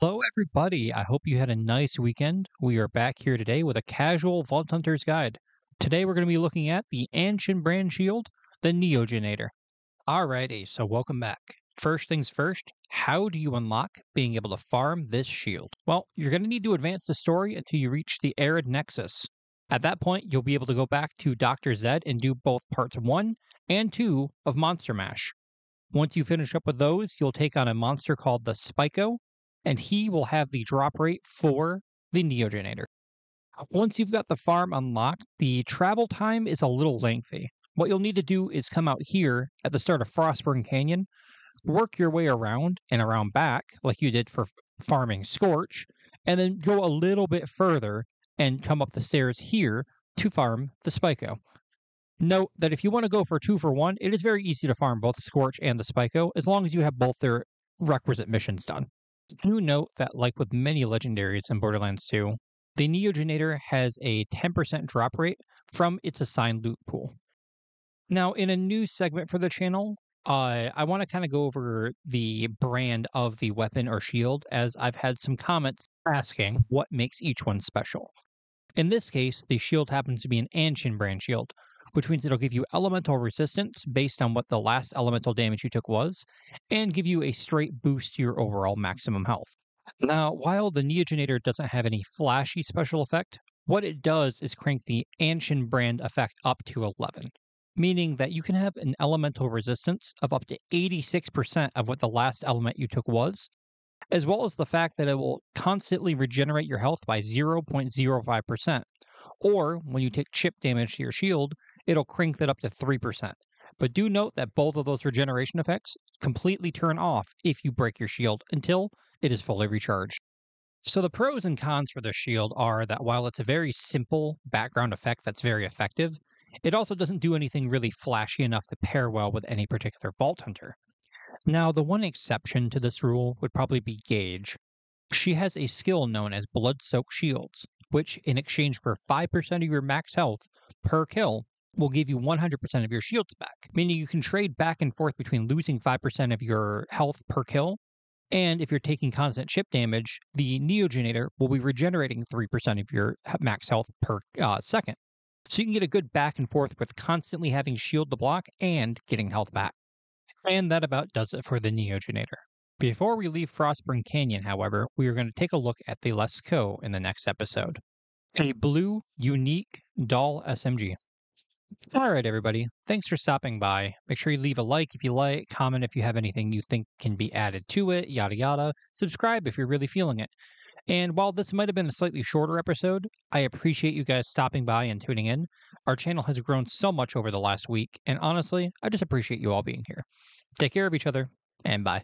Hello, everybody. I hope you had a nice weekend. We are back here today with a casual Vault Hunter's Guide. Today, we're going to be looking at the Ancient Brand Shield, the Neogenator. Alrighty, so welcome back. First things first, how do you unlock being able to farm this shield? Well, you're going to need to advance the story until you reach the Arid Nexus. At that point, you'll be able to go back to Dr. Zed and do both parts 1 and 2 of Monster Mash. Once you finish up with those, you'll take on a monster called the Spyco, and he will have the drop rate for the Neogenator. Once you've got the farm unlocked, the travel time is a little lengthy. What you'll need to do is come out here at the start of Frostburn Canyon, work your way around and around back, like you did for farming Scorch, and then go a little bit further and come up the stairs here to farm the Spyco. Note that if you want to go for 2 for 1, it is very easy to farm both the Scorch and the Spyco as long as you have both their requisite missions done. Do note that, like with many legendaries in Borderlands 2, the Neogenator has a 10% drop rate from its assigned loot pool. Now, in a new segment for the channel, I want to kind of go over the brand of the weapon or shield, as I've had some comments asking what makes each one special. In this case, the shield happens to be an Ancient brand shield, which means it'll give you elemental resistance based on what the last elemental damage you took was, and give you a straight boost to your overall maximum health. Now, while the Neogenator doesn't have any flashy special effect, what it does is crank the Ancient brand effect up to 11, meaning that you can have an elemental resistance of up to 86% of what the last element you took was, as well as the fact that it will constantly regenerate your health by 0.05%. Or when you take chip damage to your shield, it'll crank that up to 3%. But do note that both of those regeneration effects completely turn off if you break your shield until it is fully recharged. So the pros and cons for the shield are that while it's a very simple background effect that's very effective, it also doesn't do anything really flashy enough to pair well with any particular Vault Hunter. Now, the one exception to this rule would probably be Gage. She has a skill known as Blood Soaked Shields, which, in exchange for 5% of your max health per kill, will give you 100% of your shields back, meaning you can trade back and forth between losing 5% of your health per kill, and if you're taking constant chip damage, the Neogenator will be regenerating 3% of your max health per second. So you can get a good back and forth with constantly having shield to block and getting health back. And that about does it for the Neogenator. Before we leave Frostburn Canyon, however, we are going to take a look at the Lescaut in the next episode. A blue, unique, doll SMG. Alright, everybody. Thanks for stopping by. Make sure you leave a like if you like, comment if you have anything you think can be added to it, yada yada. Subscribe if you're really feeling it. And while this might have been a slightly shorter episode, I appreciate you guys stopping by and tuning in. Our channel has grown so much over the last week, and honestly, I just appreciate you all being here. Take care of each other, and bye.